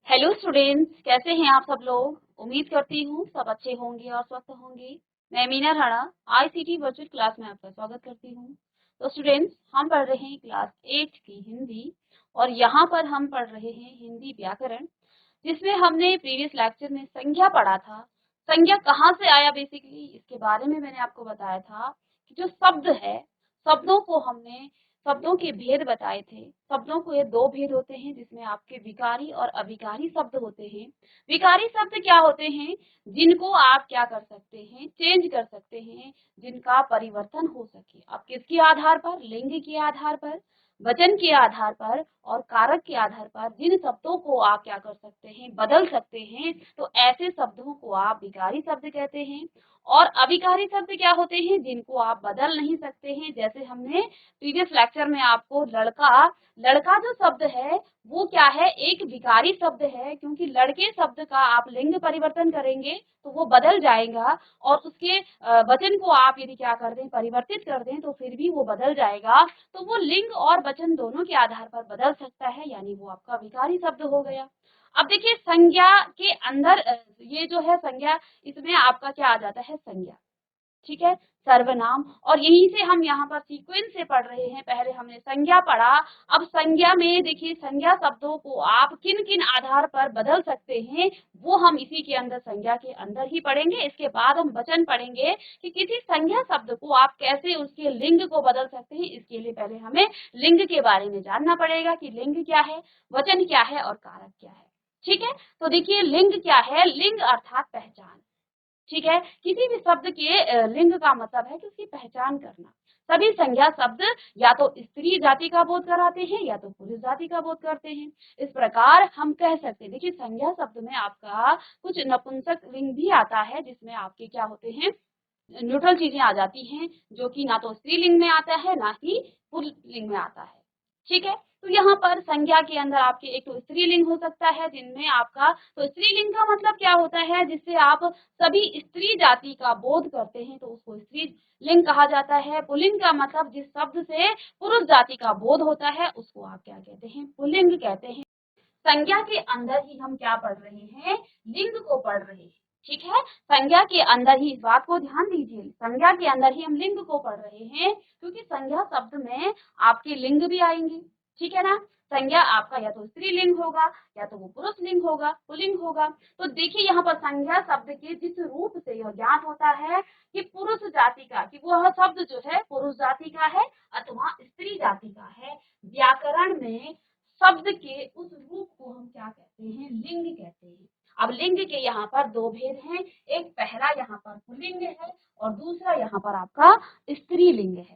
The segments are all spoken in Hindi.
हेलो स्टूडेंट्स, कैसे हैं आप सब लोग। उम्मीद करती हूँ सब अच्छे होंगे और स्वस्थ होंगे। मैं Meena Rana ICT virtual class में आपका स्वागत करती हूँ। तो स्टूडेंट्स, हम पढ़ रहे हैं क्लास 8 की हिंदी और यहाँ पर हम पढ़ रहे हैं हिंदी व्याकरण, जिसमें हमने प्रीवियस लेक्चर में संज्ञा पढ़ा था। संज्ञा कहाँ से आया, बेसिकली इसके बारे में मैंने आपको बताया था कि जो शब्द है, शब्दों को हमने शब्दों के भेद बताए थे। शब्दों को ये दो भेद होते हैं, जिसमें आपके विकारी और अविकारी शब्द होते हैं। विकारी शब्द क्या होते हैं? जिनको आप क्या कर सकते हैं, चेंज कर सकते हैं, जिनका परिवर्तन हो सके। आप किसके आधार पर? लिंग के आधार पर, वचन के आधार पर और कारक के आधार पर जिन शब्दों को आप क्या कर सकते हैं, बदल सकते हैं, तो ऐसे शब्दों को आप विकारी शब्द कहते हैं। और अविकारी शब्द क्या होते हैं? जिनको आप बदल नहीं सकते हैं। जैसे हमने प्रीवियस लेक्चर में आपको लड़का लड़का जो शब्द है वो क्या है? एक विकारी शब्द है, क्योंकि लड़के शब्द का आप लिंग परिवर्तन करेंगे तो वो बदल जाएगा और उसके वचन को आप यदि क्या कर दें, परिवर्तित कर दें, तो फिर भी वो बदल जाएगा। तो वो लिंग और वचन दोनों के आधार पर बदल सकता है, यानी वो आपका विकारी शब्द हो गया। अब देखिए, संज्ञा के अंदर ये जो है संज्ञा, इसमें आपका क्या आ जाता है? संज्ञा, ठीक है, सर्वनाम। और यहीं से हम यहाँ पर सीक्वेंस से पढ़ रहे हैं। पहले हमने संज्ञा पढ़ा, अब संज्ञा में देखिए संज्ञा शब्दों को आप किन किन आधार पर बदल सकते हैं, वो हम इसी के अंदर संज्ञा के अंदर ही पढ़ेंगे। इसके बाद हम वचन पढ़ेंगे कि किसी संज्ञा शब्द को आप कैसे उसके लिंग को बदल सकते हैं। इसके लिए पहले हमें लिंग के बारे में जानना पड़ेगा कि लिंग क्या है, वचन क्या है और कारक क्या है। ठीक है, तो देखिए लिंग क्या है? लिंग अर्थात पहचान। ठीक है, किसी भी शब्द के लिंग का मतलब है कि उसकी पहचान करना। सभी संज्ञा शब्द या तो स्त्री जाति का बोध कराते हैं या तो पुरुष जाति का बोध करते हैं। इस प्रकार हम कह सकते हैं, देखिए संज्ञा शब्द में आपका कुछ नपुंसक लिंग भी आता है, जिसमें आपके क्या होते हैं, न्यूट्रल चीजें आ जाती हैं, जो कि ना तो स्त्रीलिंग में आता है ना ही पुल्लिंग में आता है। ठीक है, तो यहाँ पर संज्ञा के अंदर आपके एक तो स्त्रीलिंग हो सकता है, जिनमें आपका, तो स्त्रीलिंग का मतलब क्या होता है? जिससे आप सभी स्त्री जाति का बोध करते हैं तो उसको स्त्रीलिंग कहा जाता है। पुल्लिंग का मतलब जिस शब्द से पुरुष जाति का बोध होता है उसको आप क्या कहते हैं? पुल्लिंग कहते हैं। संज्ञा के अंदर ही हम क्या पढ़ रहे हैं? लिंग को पढ़ रहे हैं। ठीक है, संज्ञा के अंदर ही, इस बात को ध्यान दीजिए, संज्ञा के अंदर ही हम लिंग को पढ़ रहे हैं, क्योंकि संज्ञा शब्द में आपके लिंग भी आएंगे। ठीक है ना, संज्ञा आपका या तो स्त्रीलिंग होगा या तो वो पुरुष लिंग होगा, पुल्लिंग होगा। तो देखिए यहाँ पर संज्ञा शब्द के जिस रूप से यह ज्ञात होता है कि पुरुष जाति का, कि वह शब्द जो है पुरुष जाति का है अथवा स्त्री जाति का है, व्याकरण में शब्द के उस रूप को हम क्या कहते हैं? लिंग कहते हैं। अब लिंग के यहाँ पर दो भेद हैं, एक पहला यहाँ पर पुल्लिंग है और दूसरा यहाँ पर आपका स्त्रीलिंग है।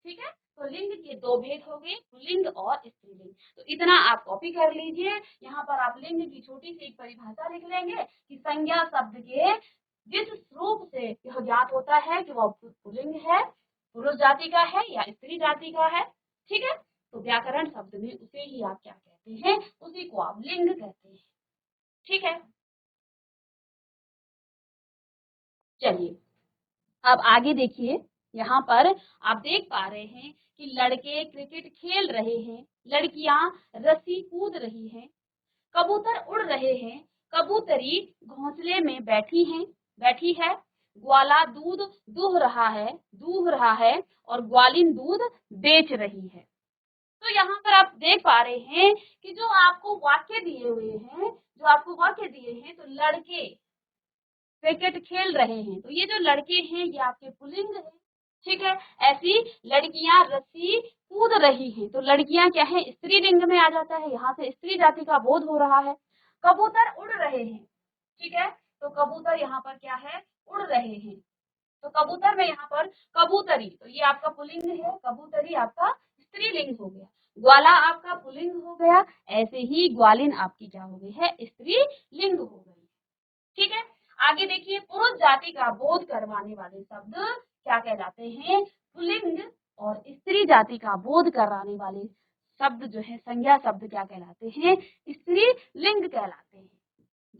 ठीक है, तो लिंग के दो भेद हो गए, पुल्लिंग और स्त्रीलिंग। तो इतना आप कॉपी कर लीजिए। यहाँ पर आप लिंग की छोटी सी एक परिभाषा लिख लेंगे कि संज्ञा शब्द के जिस रूप से यह ज्ञात होता है कि वह पुल्लिंग है, पुरुष जाति का है या स्त्री जाति का है। ठीक है, तो व्याकरण शब्द में उसे ही आप क्या कहते हैं? उसी को आप लिंग कहते हैं। ठीक है, चलिए अब आगे देखिए। यहाँ पर आप देख पा रहे हैं कि लड़के क्रिकेट खेल रहे हैं, लड़कियां रस्सी कूद रही हैं, कबूतर उड़ रहे हैं, कबूतरी घोंसले में बैठी है, ग्वाला दूध दूह रहा है और ग्वालिन दूध बेच रही है। तो यहाँ पर आप देख पा रहे हैं कि जो आपको वाक्य दिए हुए हैं, तो लड़के क्रिकेट खेल रहे हैं, तो ये जो लड़के हैं ये आपके पुल्लिंग है। ठीक है, ऐसी लड़कियां रस्सी कूद रही हैं, तो लड़कियां क्या है? स्त्रीलिंग में आ जाता है, यहाँ से स्त्री जाति का बोध हो रहा है। कबूतर उड़ रहे हैं, ठीक है, तो कबूतर यहाँ पर क्या है? उड़ रहे हैं। तो कबूतर में यहाँ पर कबूतरी, तो ये आपका पुल्लिंग है, कबूतरी आपका स्त्रीलिंग हो गया, ग्वाला आपका पुल्लिंग हो गया, ऐसे ही ग्वालिन आपकी क्या हो गई है? स्त्रीलिंग हो गई। ठीक है, आगे देखिए, पुरुष जाति का बोध करवाने वाले शब्द क्या कहलाते हैं? पुल्लिंग। और स्त्री जाति का बोध कराने वाले शब्द जो है, संज्ञा शब्द, क्या कहलाते हैं? स्त्रीलिंग कहलाते हैं।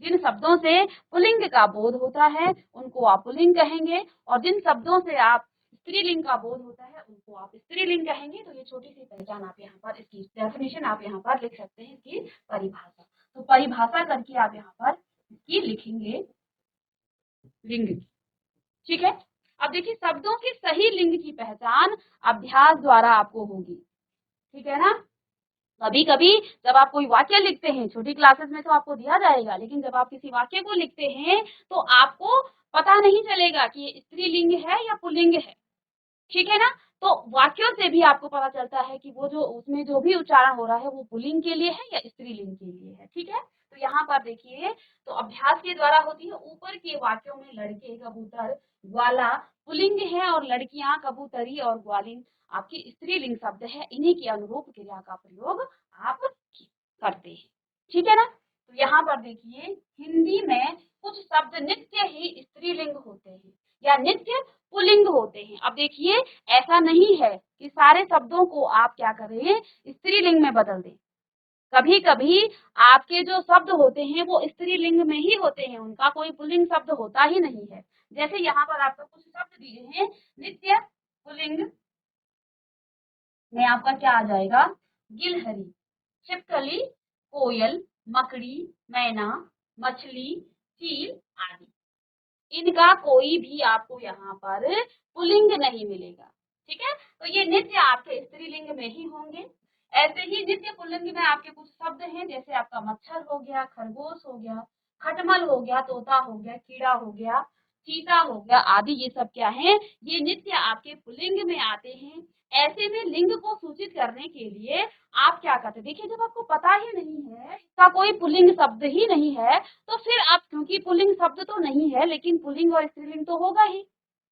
जिन शब्दों से पुल्लिंग का बोध होता है उनको आप पुल्लिंग कहेंगे, और जिन शब्दों से आप स्त्रीलिंग का बोध होता है उनको आप स्त्रीलिंग कहेंगे। तो ये छोटी सी पहचान आप यहाँ पर, इसकी डेफिनेशन आप यहाँ पर लिख सकते हैं, इसकी परिभाषा। तो परिभाषा करके आप यहाँ पर इसकी लिखेंगे लिंग की। ठीक है। अब देखिए शब्दों के सही लिंग की पहचान अभ्यास द्वारा आपको होगी। ठीक है ना। कभी कभी जब आप कोई वाक्य लिखते हैं, छोटी क्लासेस में तो आपको दिया जाएगा, लेकिन जब आप किसी वाक्य को लिखते हैं तो आपको पता नहीं चलेगा कि ये स्त्रीलिंग है या पुल्लिंग है। ठीक है ना। तो वाक्यों से भी आपको पता चलता है कि वो जो उसमें जो भी उच्चारण हो रहा है वो पुल्लिंग के लिए है या स्त्रीलिंग के लिए है। ठीक है। तो यहाँ पर देखिए, तो अभ्यास के द्वारा होती है। ऊपर के वाक्यों में लड़के, कबूतर, ग्वाला पुल्लिंग है और लड़कियां, कबूतरी और ग्वालिन आपकी स्त्रीलिंग शब्द है। इन्हीं के अनुरूप क्रिया का प्रयोग आप करते हैं। ठीक है ना। तो यहाँ पर देखिए, हिंदी में कुछ शब्द नित्य ही स्त्रीलिंग होते हैं या नित्य पुल्लिंग होते हैं। अब देखिए, ऐसा नहीं है कि सारे शब्दों को आप क्या करें, स्त्रीलिंग में बदल दें। कभी कभी आपके जो शब्द होते हैं वो स्त्रीलिंग में ही होते हैं, उनका कोई पुल्लिंग शब्द होता ही नहीं है। जैसे यहाँ पर आपको कुछ शब्द दिए हैं, नित्य पुल्लिंग में आपका क्या आ जाएगा, गिलहरी, छिपकली, कोयल, मकड़ी, मैना, मछली, चील आदि। इनका कोई भी आपको यहाँ पर पुल्लिंग नहीं मिलेगा। ठीक है। तो ये नित्य आपके स्त्रीलिंग में ही होंगे। ऐसे ही नित्य पुल्लिंग में आपके कुछ शब्द हैं, जैसे आपका मच्छर हो गया, खरगोश हो गया, खटमल हो गया, तोता हो गया, कीड़ा हो गया, चीता हो गया आदि। ये सब क्या है, ये नित्य आपके पुल्लिंग में आते हैं। ऐसे में लिंग को सूचित करने के लिए आप क्या करते हैं, देखिए जब आपको पता ही नहीं है, इसका कोई पुल्लिंग शब्द ही नहीं है, तो फिर आप, क्योंकि पुल्लिंग शब्द तो नहीं है लेकिन पुल्लिंग और स्त्रीलिंग तो होगा ही।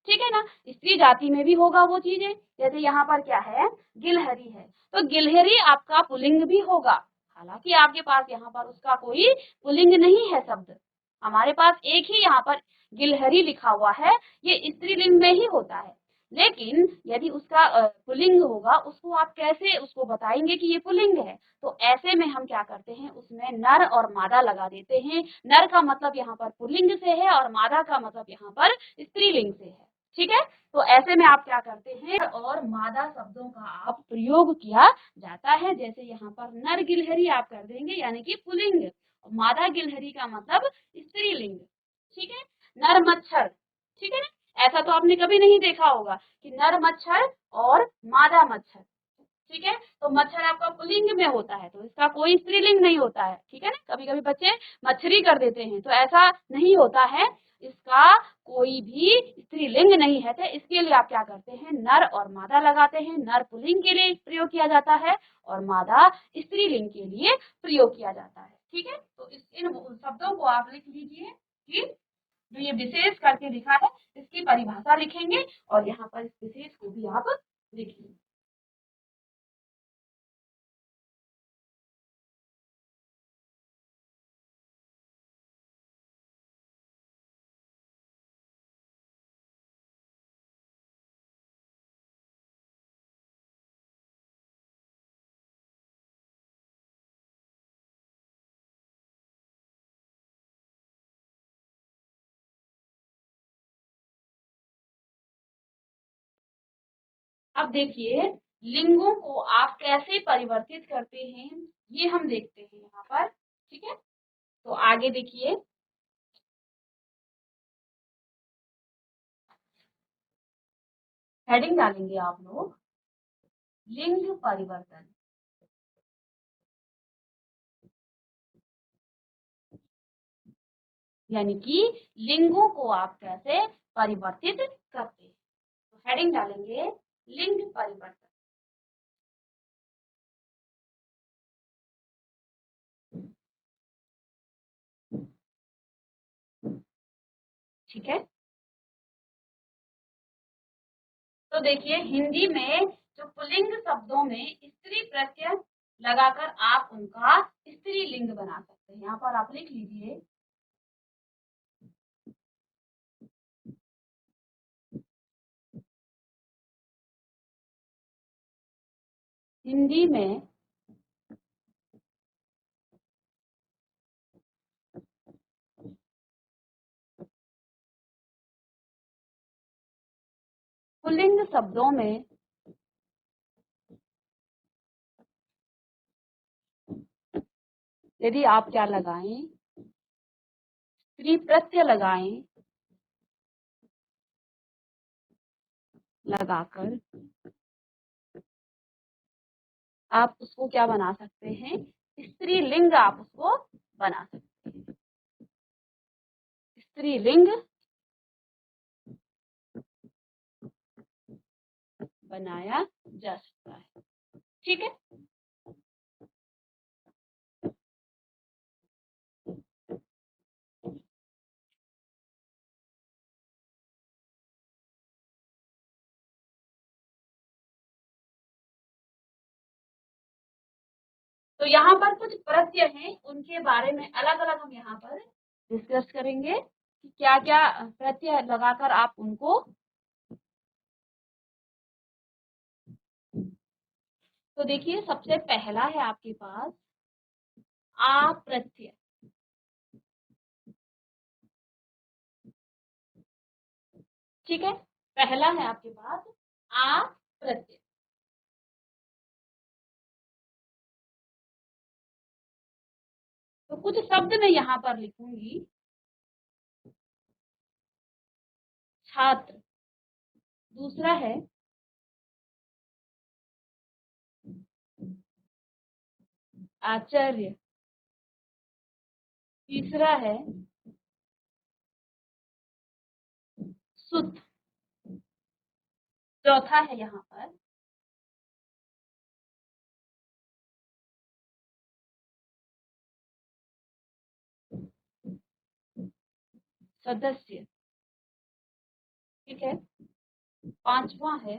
ठीक है ना। स्त्री जाति में भी होगा वो चीजें। जैसे यहाँ पर क्या है, गिलहरी है, तो गिलहरी आपका पुल्लिंग भी होगा। हालांकि आपके पास यहाँ पर उसका कोई पुल्लिंग नहीं है शब्द, हमारे पास एक ही यहाँ पर गिलहरी लिखा हुआ है, ये स्त्रीलिंग में ही होता है। लेकिन यदि उसका पुल्लिंग होगा, उसको आप कैसे उसको बताएंगे कि ये पुल्लिंग है, तो ऐसे में हम क्या करते हैं, उसमें नर और मादा लगा देते हैं। नर का मतलब यहाँ पर पुल्लिंग से है और मादा का मतलब यहाँ पर स्त्रीलिंग से है। ठीक है। तो ऐसे में आप क्या करते हैं, और मादा शब्दों का आप प्रयोग किया जाता है। जैसे यहाँ पर नर गिलहरी आप कर देंगे यानी कि पुल्लिंग, मादा गिलहरी का मतलब स्त्रीलिंग। ठीक है। नर मच्छर, ठीक है ना। ऐसा तो आपने कभी नहीं देखा होगा कि नर मच्छर और मादा मच्छर। ठीक है। तो मच्छर आपका पुल्लिंग में होता है, तो इसका कोई स्त्रीलिंग नहीं होता है। ठीक है ना। कभी कभी बच्चे मछली कर देते हैं, तो ऐसा नहीं होता है, इसका कोई भी स्त्रीलिंग नहीं है। तो इसके लिए आप क्या करते हैं, नर और मादा लगाते हैं। नर पुल्लिंग के लिए प्रयोग किया जाता है और मादा स्त्रीलिंग के लिए प्रयोग किया जाता है। ठीक है। तो इन शब्दों को आप लिख लीजिए कि जो ये विशेष करके लिखा है इसकी परिभाषा लिखेंगे और यहाँ पर इस विशेष को भी आप लिखिए। अब देखिए, लिंगों को आप कैसे परिवर्तित करते हैं ये हम देखते हैं यहाँ पर। ठीक है। तो आगे देखिए, हेडिंग डालेंगे आप लोग, लिंग परिवर्तन। यानी कि लिंगों को आप कैसे परिवर्तित करते हैं। तो हेडिंग डालेंगे लिंग परिवर्तन। ठीक है। तो देखिए, हिंदी में जो पुल्लिंग शब्दों में स्त्री प्रत्यय लगाकर आप उनका स्त्रीलिंग बना सकते हैं। यहाँ पर आप लिख लीजिए, हिंदी में पुल्लिंग शब्दों में यदि आप क्या लगाएं, स्त्री प्रत्यय लगाएं, लगाकर आप उसको क्या बना सकते हैं, स्त्रीलिंग आप उसको बना सकते हैं, स्त्रीलिंग बनाया जा सकता है। ठीक है, तो यहाँ पर कुछ प्रत्यय हैं, उनके बारे में अलग अलग हम यहाँ पर डिस्कस करेंगे कि क्या क्या प्रत्यय लगाकर आप उनको, तो देखिए सबसे पहला है आपके पास आ प्रत्यय। ठीक है, पहला है आपके पास आ प्रत्यय। तो कुछ शब्द मैं यहाँ पर लिखूंगी, छात्र, दूसरा है आचार्य, तीसरा है सुत, चौथा है यहाँ पर सदस्य। ठीक है, पांचवा है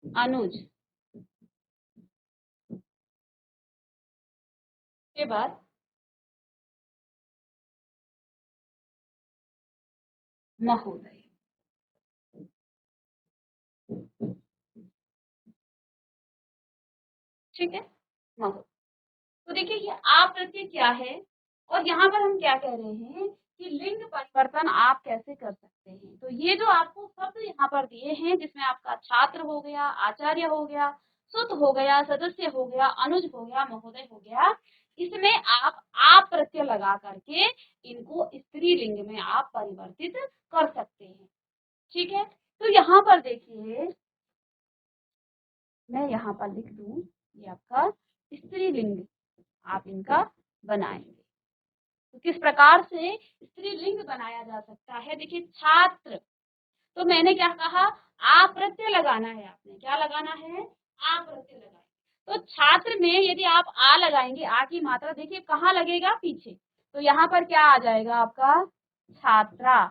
अनुज, के बाद महोदय। ठीक है, महोदय। तो देखिए ये आप प्रत्यय क्या है, और यहाँ पर हम क्या कह रहे हैं कि लिंग परिवर्तन आप कैसे कर सकते हैं। तो ये जो आपको शब्द यहाँ पर दिए हैं, जिसमें आपका छात्र हो गया, आचार्य हो गया, सुत हो गया, सदस्य हो गया, अनुज हो गया, महोदय हो गया, इसमें आप प्रत्यय लगा करके इनको स्त्रीलिंग में आप परिवर्तित कर सकते हैं। ठीक है, तो यहाँ पर देखिए मैं यहाँ पर लिख दूं, ये आपका स्त्रीलिंग आप इनका बनाएंगे। तो किस प्रकार से स्त्रीलिंग बनाया जा सकता है, देखिए छात्र, तो मैंने क्या कहा, आ प्रत्यय लगाना है, आपने क्या लगाना है, आ प्रत्यय लगाना। तो छात्र में यदि आप आ लगाएंगे, आ की मात्रा देखिए कहाँ लगेगा, पीछे, तो यहाँ पर क्या आ जाएगा आपका छात्रा,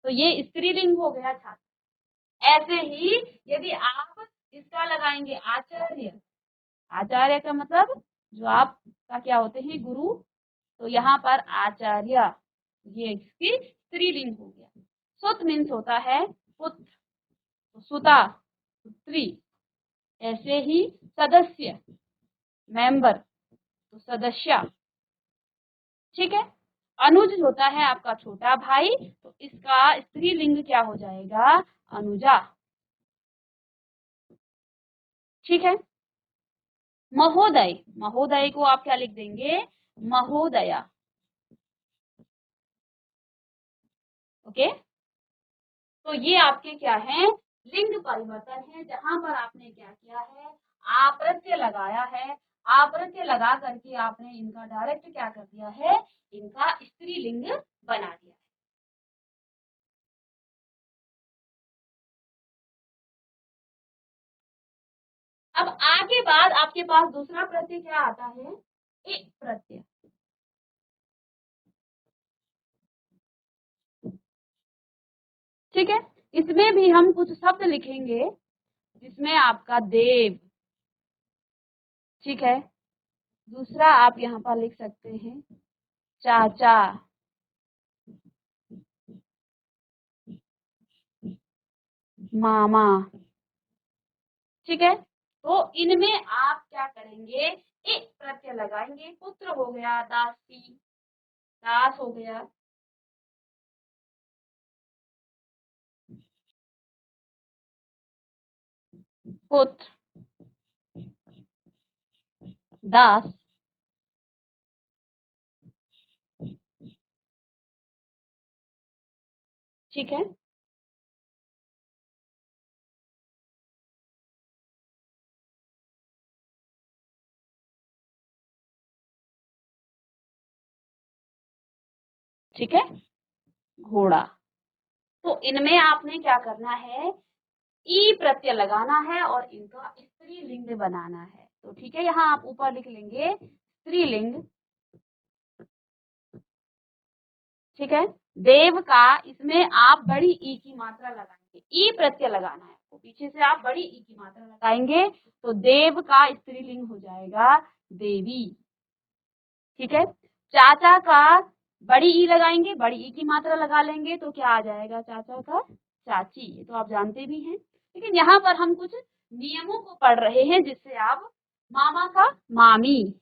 तो ये स्त्रीलिंग हो गया छात्र। ऐसे ही यदि आप इसका लगाएंगे आचार्य, आचार्य का मतलब जो आपका क्या होते हैं, गुरु, तो यहाँ पर आचार्य, ये इसकी स्त्रीलिंग हो गया। सुत मीन्स होता है पुत्र, तो सुता, पुत्री। ऐसे ही सदस्य, मेंबर, तो सदस्या। ठीक है, अनुज होता है आपका छोटा भाई, तो इसका स्त्रीलिंग क्या हो जाएगा, अनुजा। ठीक है, महोदय, महोदय को आप क्या लिख देंगे, महोदया। ओके, तो ये आपके क्या है, लिंग परिवर्तन है, जहां पर आपने क्या किया है, आप्रत्यय लगाया है, आप्रत्यय लगा करके आपने इनका डायरेक्ट क्या कर दिया है, इनका स्त्रीलिंग बना दिया। अब आगे बाद आपके पास दूसरा प्रत्यय क्या आता है, एक प्रत्यय। ठीक है, इसमें भी हम कुछ शब्द लिखेंगे, जिसमें आपका देव। ठीक है, दूसरा आप यहाँ पर लिख सकते हैं चाचा, मामा। ठीक है, तो इनमें आप क्या करेंगे, एक प्रत्यय लगाएंगे, पुत्र हो गया दासी, दास हो गया, पुत्र, दास, ठीक है। ठीक है, घोड़ा। तो इनमें आपने क्या करना है, ई प्रत्यय लगाना है और इनका स्त्रीलिंग बनाना है। तो ठीक है, यहाँ आप ऊपर लिख लेंगे स्त्रीलिंग, ठीक है। देव का, इसमें आप बड़ी ई की मात्रा लगाएंगे, ई प्रत्यय लगाना है, तो पीछे से आप बड़ी ई की मात्रा लगाएंगे, तो देव का स्त्रीलिंग हो जाएगा देवी, ठीक है। चाचा का बड़ी ई लगाएंगे, बड़ी ई की मात्रा लगा लेंगे, तो क्या आ जाएगा, चाचा का चाची। ये तो आप जानते भी हैं, लेकिन यहाँ पर हम कुछ नियमों को पढ़ रहे हैं, जिससे आप, मामा का मामी,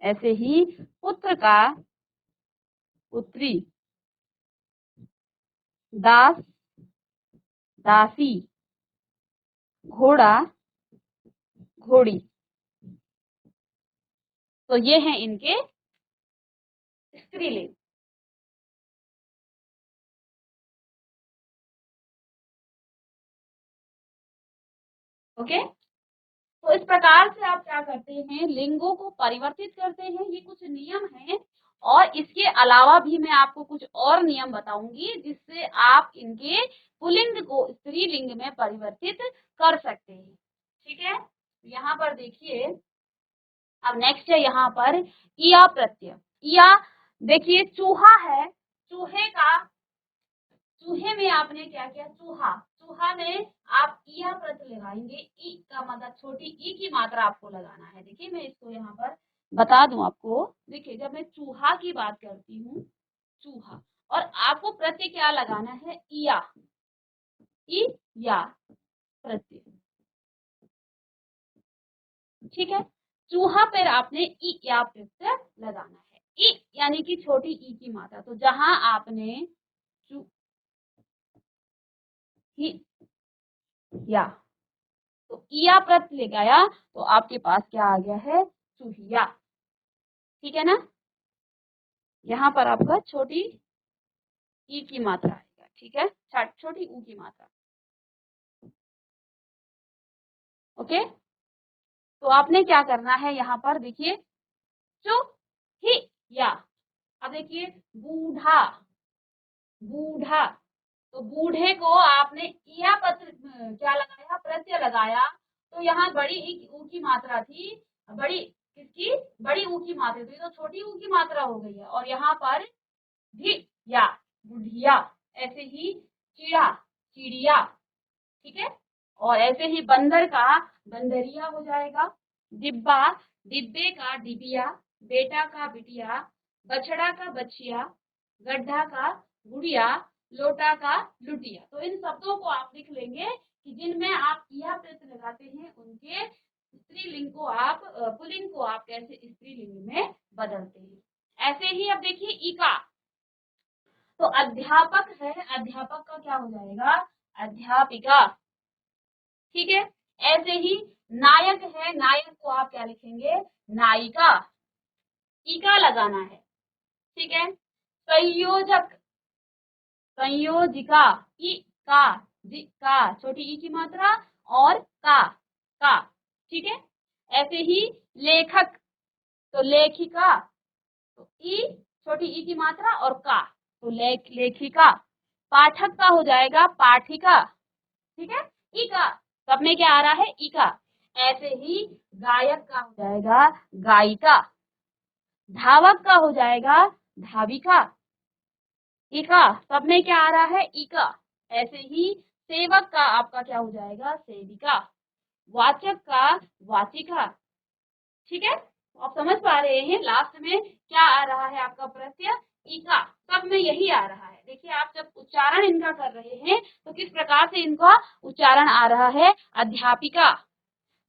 ऐसे ही पुत्र का पुत्री, दास दासी, घोड़ा घोड़ी। तो ये हैं इनके स्त्रीलिंग। ओके, तो इस प्रकार से आप क्या करते हैं, लिंगों को परिवर्तित करते हैं। ये कुछ नियम हैं, और इसके अलावा भी मैं आपको कुछ और नियम बताऊंगी, जिससे आप इनके पुल्लिंग को स्त्रीलिंग में परिवर्तित कर सकते हैं, ठीक है। यहाँ पर देखिए, अब नेक्स्ट है यहाँ पर इया प्रत्यय। इया, देखिए चूहा है, चूहे का, चूहे में आपने क्या किया, चूहा, चूहा में आप इया प्रत्यय लगाएंगे, ई का मतलब छोटी ई की मात्रा आपको लगाना है। देखिए मैं इसको यहाँ पर बता दूं आपको, देखिए जब मैं चूहा की बात करती हूँ, चूहा, और आपको प्रत्यय क्या लगाना है, इया, ई या प्रत्यय, ठीक है। चूहा पर आपने ई या प्रत्यय लगाना है, ई यानी कि छोटी ई की मात्रा, तो जहां आपने चू ही या, तो इया प्रत्यय लगाया, तो आपके पास क्या आ गया है, चूहिया, ठीक है ना। यहाँ पर आपका छोटी ई की मात्रा आएगा, ठीक है, छोटी ऊ की मात्रा। ओके, तो आपने क्या करना है, यहाँ पर देखिए चूहिया। अब देखिए बूढ़ा, बूढ़ा, तो बूढ़े को आपने इया पत्र क्या लगाया, प्रत्यय लगाया, तो यहाँ बड़ी ऊ की मात्रा थी, बड़ी किसकी, बड़ी ऊ की मात्रा थी, तो छोटी ऊ की मात्रा हो गई है, और यहाँ पर भी या बुढ़िया, ऐसे ही चिड़ा, चिड़िया, ठीक है। और ऐसे ही बंदर का बंदरिया हो जाएगा, डिब्बा, डिब्बे का डिबिया, बेटा का बिटिया, बछड़ा का बछिया, गड्ढा का गुड़िया, लोटा का लुटिया। तो इन शब्दों को आप लिख लेंगे कि जिनमें आप यह प्रत्यय लगाते हैं, उनके स्त्रीलिंग को आप, पुल्लिंग को आप कैसे स्त्रीलिंग में बदलते हैं। ऐसे ही अब देखिए इका, तो अध्यापक है, अध्यापक का क्या हो जाएगा, अध्यापिका, ठीक है। ऐसे ही नायक है, नायक को आप क्या लिखेंगे, नायिका, टीका लगाना है, ठीक है। संयोजक, संयोजिका, ई का, जी का, छोटी ई की मात्रा, और का, ठीक है। ऐसे ही लेखक, तो लेखिका, तो ई छोटी ई की मात्रा और का, तो लेखिका। पाठक का हो जाएगा पाठिका, ठीक है, ई का, सब में क्या आ रहा है, ई का। ऐसे ही गायक का हो जाएगा गायिका, धावक का हो जाएगा धाविका, इका, सब में क्या आ रहा है, इका। ऐसे ही सेवक का आपका क्या हो जाएगा, सेविका, वाचक का वाचिका, ठीक है। तो आप समझ पा रहे हैं, लास्ट में क्या आ रहा है आपका प्रत्यय, इका, सब में यही आ रहा है। देखिए आप जब उच्चारण इनका कर रहे हैं, तो किस प्रकार से इनका उच्चारण आ रहा है, अध्यापिका,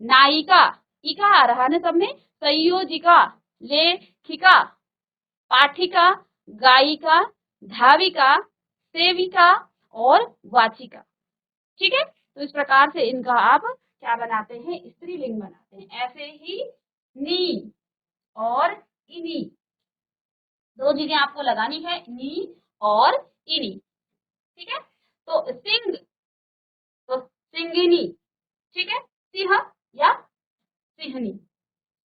नायिका, इका आ रहा है ना सब में, संयोजिका, लेखिका, पाठिका, गायिका, धाविका, सेविका और वाचिका, ठीक है। तो इस प्रकार से इनका आप क्या बनाते हैं, स्त्रीलिंग बनाते हैं। ऐसे ही नी और इनी, दो चीजें आपको लगानी है, नी और इनी, ठीक है। तो सिंह, तो सिंगिनी, ठीक है, सिंह या सिंहनी।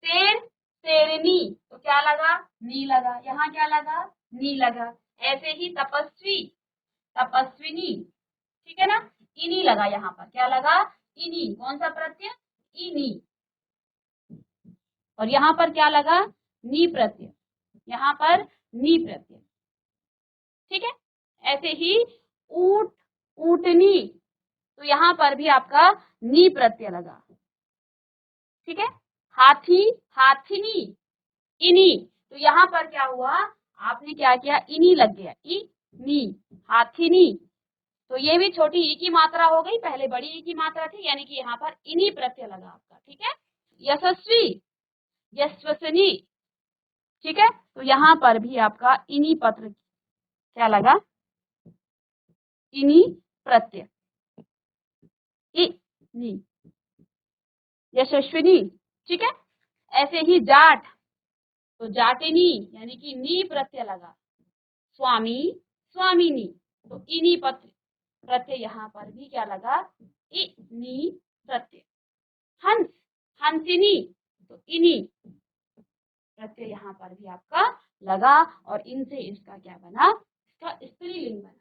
शेर, शेरनी, तो क्या लगा, नी लगा, यहाँ क्या लगा, नी लगा। ऐसे ही तपस्वी, तपस्विनी, ठीक है ना, इनी लगा, यहाँ पर क्या लगा, इनी, कौन सा प्रत्यय, इनी। और यहाँ पर क्या लगा, नी प्रत्यय, यहाँ पर नी प्रत्यय, ठीक है। ऐसे ही ऊंट, ऊंटनी, तो यहाँ पर भी आपका नी प्रत्यय लगा, ठीक है। हाथी, हाथिनी, इनी, तो यहाँ पर क्या हुआ, आपने क्या किया, इनी लग गया, ई नी, हाथिनी। तो ये भी छोटी ई की मात्रा हो गई, पहले बड़ी ई की मात्रा थी, यानी कि यहाँ पर इनी प्रत्यय लगा आपका, ठीक है। यशस्वी, यशस्विनी, ठीक है, तो यहाँ पर भी आपका इनी पत्र क्या लगा, इनी प्रत्यय, इनी, यशस्विनी, ठीक है। ऐसे ही जाट, तो जाटिनी, यानी कि नी प्रत्यय लगा। स्वामी, स्वामिनी, तो इनी प्रत्यय यहाँ पर भी क्या लगा, इनी प्रत्यय। हंस, हंसिनी, तो इनी प्रत्यय यहाँ पर भी आपका लगा, और इनसे इसका क्या बना, इसका स्त्रीलिंग बना,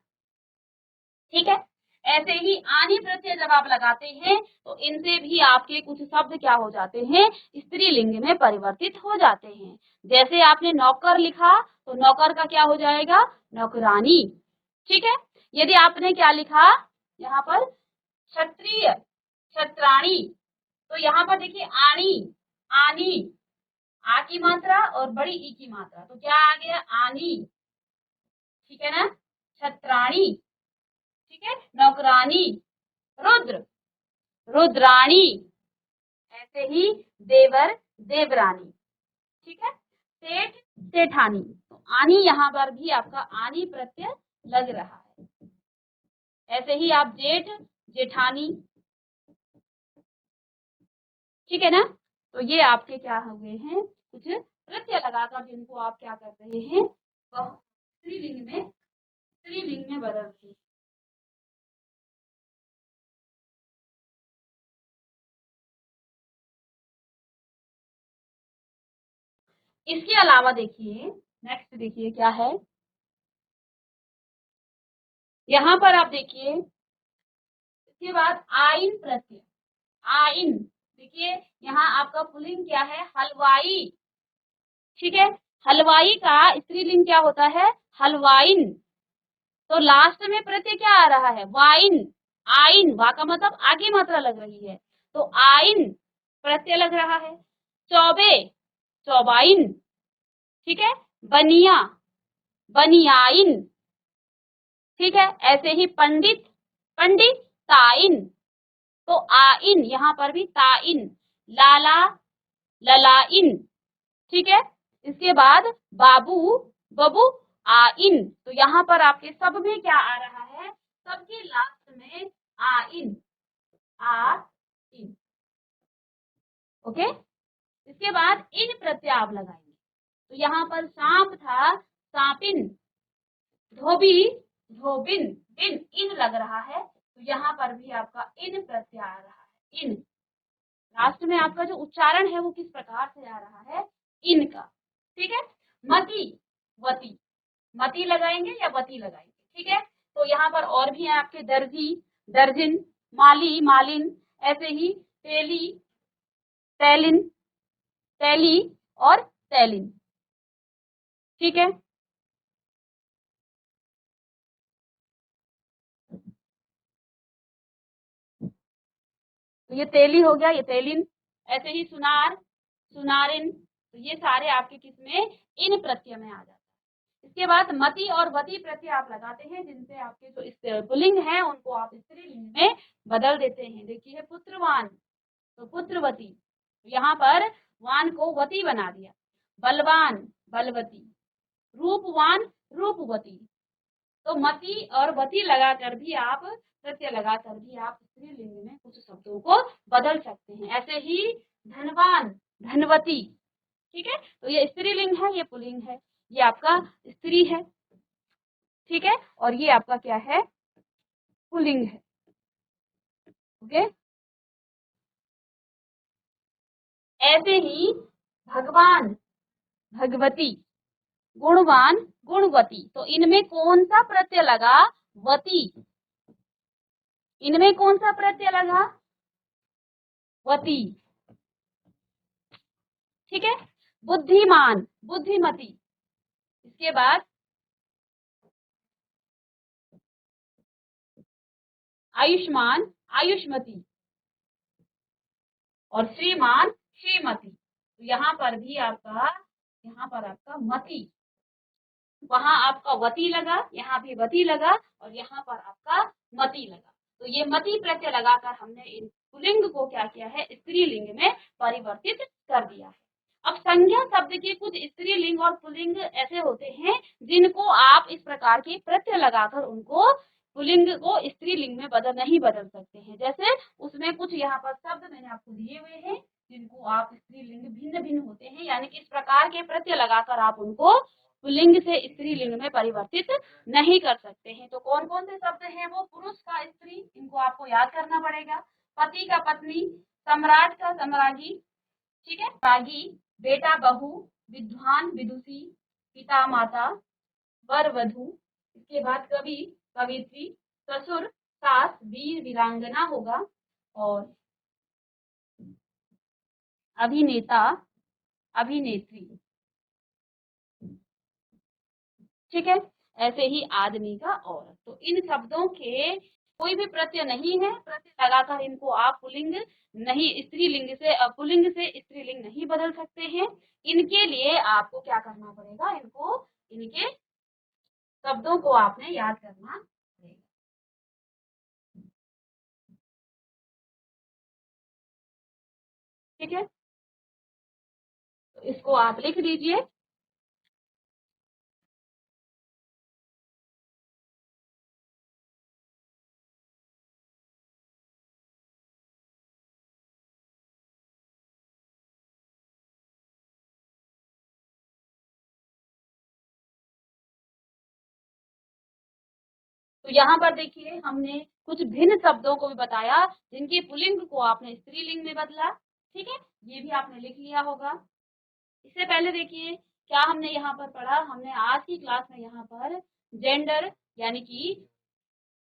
ठीक है। ऐसे ही आनी प्रत्यय जब आप लगाते हैं तो इनसे भी आपके कुछ शब्द क्या हो जाते हैं, स्त्रीलिंग में परिवर्तित हो जाते हैं। जैसे आपने नौकर लिखा तो नौकर का क्या हो जाएगा, नौकरानी, ठीक है। यदि आपने क्या लिखा यहाँ पर, क्षत्रिय, क्षत्राणी, तो यहाँ पर देखिए आनी, आनी, आ की मात्रा और बड़ी ई की मात्रा, तो क्या आ गया, आनी, ठीक है ना। क्षत्राणी, ठीक है, नौकरानी, रुद्र, रुद्राणी, ऐसे ही देवर, देवरानी, ठीक है। सेठ, सेठानी, तो आनी यहाँ पर भी आपका आनी प्रत्यय लग रहा है। ऐसे ही आप जेठ, जेठानी, ठीक है ना। तो ये आपके क्या हो गए हैं, कुछ प्रत्यय लगाकर जिनको आप क्या कर रहे हैं, वह स्त्रीलिंग में बदल रहे हैं। इसके अलावा देखिए, नेक्स्ट देखिए क्या है, यहाँ पर आप देखिए, इसके बाद आइन प्रत्यय, आइन, देखिए यहाँ आपका पुल्लिंग क्या है, हलवाई, ठीक है। हलवाई का स्त्रीलिंग क्या होता है, हलवाइन, तो लास्ट में प्रत्यय क्या आ रहा है, वाइन, आइन, वा का मतलब आगे मात्रा लग रही है, तो आइन प्रत्यय लग रहा है। चौबे, चौबाइन, ठीक है। बनिया, बनियाइन, ठीक है। ऐसे ही पंडित, पंडित ताइन, तो आइन, यहाँ पर भी ताइन, लाला, ललाइन, ठीक है। इसके बाद बाबू, बबू, आइन, तो यहाँ पर आपके सब में क्या आ रहा है, सबके लास्ट में आइन, आइन, ओके। इसके बाद इन प्रत्यय आप लगाएंगे, तो यहाँ पर सांप था, सांपिन, धोबी, धोबिन, बिन, इन लग रहा है, तो यहाँ पर भी आपका इन प्रत्यय आ रहा है, इन, लास्ट में आपका जो उच्चारण है वो किस प्रकार से आ रहा है, इनका, ठीक है। मती, वती, मती लगाएंगे या वती लगाएंगे, ठीक है। तो यहाँ पर और भी है आपके दर्जी, दर्जिन, माली, मालिन, ऐसे ही तेली, तैलिन, तैली और तैलिन, ठीक है। तो ये तेली हो गया, ये तेलिन। ऐसे ही सुनार, सुनारिन, तो ये सारे आपके किसमें, इन प्रत्यय में आ जाते हैं। इसके बाद मति और वती प्रत्यय आप लगाते हैं, जिनसे आपके जो पुल्लिंग है उनको आप स्त्रीलिंग में बदल देते हैं। देखिए पुत्रवान, तो पुत्रवती, तो यहाँ पर वान को वती बना दिया। बलवान, बलवती, रूपवान, रूपवती, तो मति और वति लगाकर भी आप प्रत्यय लगाकर भी आप स्त्रीलिंग में कुछ शब्दों को बदल सकते हैं। ऐसे ही धनवान, धनवती, ठीक है। तो ये स्त्रीलिंग है, ये पुल्लिंग है, ये आपका स्त्री है, ठीक है, और ये आपका क्या है, पुल्लिंग है। ओके, ऐसे ही भगवान, भगवती, गुणवान, गुणवती। तो इनमें कौन सा प्रत्यय लगा, वती। इनमें कौन सा प्रत्यय लगा, वती, ठीक है। बुद्धिमान, बुद्धिमती। इसके बाद आयुष्मान, आयुष्मती, और श्रीमान, श्रीमती। तो यहाँ पर भी आपका, यहाँ पर आपका मती, वहां आपका वती लगा, यहाँ भी वती लगा, और यहाँ पर आपका मती लगा। तो ये मती प्रत्यय लगाकर हमने इन पुल्लिंग को क्या किया है, स्त्रीलिंग में परिवर्तित कर दिया है। अब संज्ञा शब्द के कुछ स्त्रीलिंग और पुल्लिंग ऐसे होते हैं जिनको आप इस प्रकार के प्रत्यय लगाकर उनको पुल्लिंग को स्त्रीलिंग में नहीं बदल सकते हैं। जैसे उसमें कुछ यहाँ पर शब्द मैंने आपको दिए हुए हैं जिनको आप स्त्रीलिंग भिन्न भिन्न होते हैं, यानी कि इस प्रकार के प्रत्यय लगाकर आप उनको पुल्लिंग से स्त्रीलिंग में परिवर्तित नहीं कर सकते हैं। तो कौन कौन से शब्द हैं वो, पुरुष का स्त्री, इनको आपको याद करना पड़ेगा, पति का पत्नी, सम्राट का सम्राज्ञी, ठीक है, रागी, बेटा बहू, विद्वान विदुषी, पिता माता, वर वधू, इसके बाद कवि कवित्री, ससुर सास, वीर वीरांगना होगा, और अभिनेता अभिनेत्री, ठीक है। ऐसे ही आदमी का औरत। तो इन शब्दों के कोई भी प्रत्यय नहीं है, प्रत्यय लगाकर इनको आप पुल्लिंग नहीं, स्त्रीलिंग से पुल्लिंग से स्त्रीलिंग नहीं बदल सकते हैं। इनके लिए आपको क्या करना पड़ेगा, इनको, इनके शब्दों को आपने याद करना पड़ेगा, ठीक है। तो इसको आप लिख लीजिए। तो यहाँ पर देखिए हमने कुछ भिन्न शब्दों को भी बताया जिनके पुल्लिंग को आपने स्त्रीलिंग में बदला, ठीक है। ये भी आपने लिख लिया होगा। इससे पहले देखिए क्या हमने यहाँ पर पढ़ा, हमने आज की क्लास में यहाँ पर जेंडर यानी कि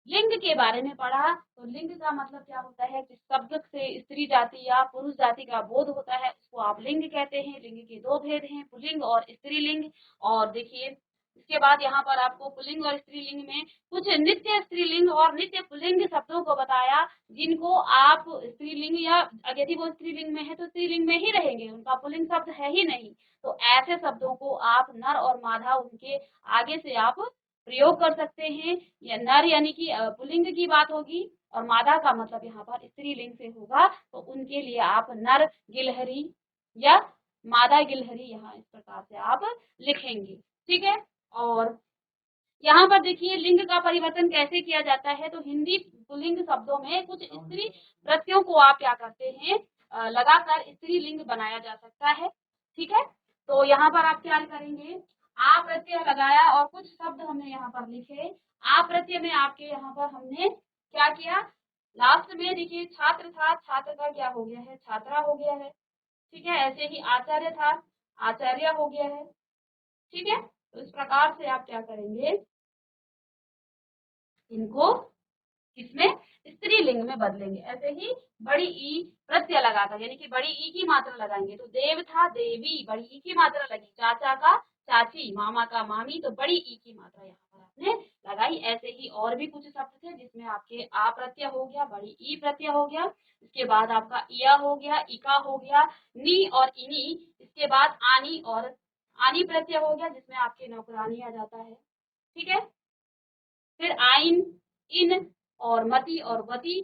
लिंग के बारे में पढ़ा। तो लिंग का मतलब क्या होता है, जिस शब्द से स्त्री जाति या पुरुष जाति का बोध होता है उसको आप लिंग कहते हैं। लिंग के दो भेद हैं, पुल्लिंग और स्त्रीलिंग। और देखिए इसके बाद यहाँ पर आपको पुल्लिंग और स्त्रीलिंग में कुछ नित्य स्त्रीलिंग और नित्य पुल्लिंग शब्दों को बताया जिनको आप स्त्रीलिंग, या यदि वो स्त्रीलिंग में है तो स्त्रीलिंग में ही रहेंगे, उनका पुल्लिंग शब्द है ही नहीं। तो ऐसे शब्दों को आप नर और मादा उनके आगे से आप प्रयोग कर सकते हैं। या नर यानी कि पुल्लिंग की बात होगी, और मादा का मतलब यहाँ पर स्त्रीलिंग से होगा। तो उनके लिए आप नर गिलहरी या मादा गिलहरी यहाँ इस प्रकार से आप लिखेंगे, ठीक है। और यहाँ पर देखिए लिंग का परिवर्तन कैसे किया जाता है। तो हिंदी पुल्लिंग शब्दों में कुछ स्त्री प्रत्ययों को आप क्या करते हैं, लगाकर स्त्रीलिंग बनाया जा सकता है, ठीक है। तो यहाँ पर आप क्या करेंगे, आ प्रत्यय लगाया और कुछ शब्द हमने यहाँ पर लिखे। आ प्रत्यय में आपके यहाँ पर हमने क्या किया, लास्ट में देखिए छात्र था, छात्र का क्या हो गया है, छात्रा हो गया है, ठीक है। ऐसे ही आचार्य था, आचार्य हो गया है, ठीक है। तो इस प्रकार से आप क्या करेंगे, इनको इसमें स्त्रीलिंग में बदलेंगे। ऐसे ही बड़ी ई प्रत्यय लगाकर, यानी कि बड़ी ई की मात्रा लगाएंगे। तो देव था, देवी, बड़ी ई की मात्रा लगी। चाचा का चाची, मामा का मामी, तो बड़ी ई की मात्रा यहाँ पर आपने लगाई। ऐसे ही और भी कुछ शब्द थे जिसमें आपके आ प्रत्यय हो गया, बड़ी ई प्रत्यय हो गया, इसके बाद आपका इया हो गया, इका हो गया, नी और इनी, इसके बाद आनी और आनी प्रत्यय हो गया जिसमें आपके नौकरानी आ जाता है, ठीक है। फिर आइन, इन और मति और वति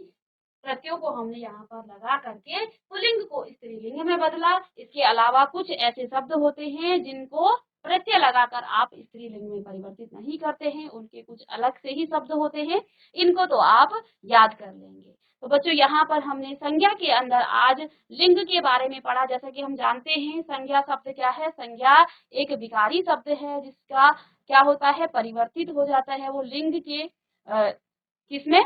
प्रत्ययों को हमने यहाँ पर लगा करके पुल्लिंग को स्त्रीलिंग में बदला। इसके अलावा कुछ ऐसे शब्द होते हैं जिनको प्रत्यय लगाकर आप स्त्रीलिंग में परिवर्तित नहीं करते हैं, उनके कुछ अलग से ही शब्द होते हैं, इनको तो आप याद कर लेंगे। तो बच्चों यहाँ पर हमने संज्ञा के अंदर आज लिंग के बारे में पढ़ा। जैसा कि हम जानते हैं संज्ञा शब्द क्या है, संज्ञा एक विकारी शब्द है जिसका क्या होता है, परिवर्तित हो जाता है। वो लिंग के किसमें,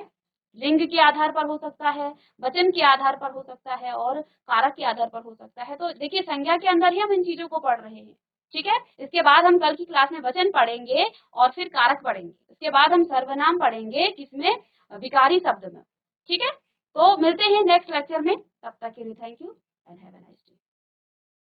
लिंग के आधार पर हो सकता है, वचन के आधार पर हो सकता है और कारक के आधार पर हो सकता है। तो देखिए संज्ञा के अंदर ही हम इन चीजों को पढ़ रहे हैं, ठीक है। इसके बाद हम कल की क्लास में वचन पढ़ेंगे और फिर कारक पढ़ेंगे। इसके बाद हम सर्वनाम पढ़ेंगे किसमें, विकारी शब्द में, ठीक है। तो मिलते हैं नेक्स्ट लेक्चर में, तब तक के लिए thank you and have a nice day.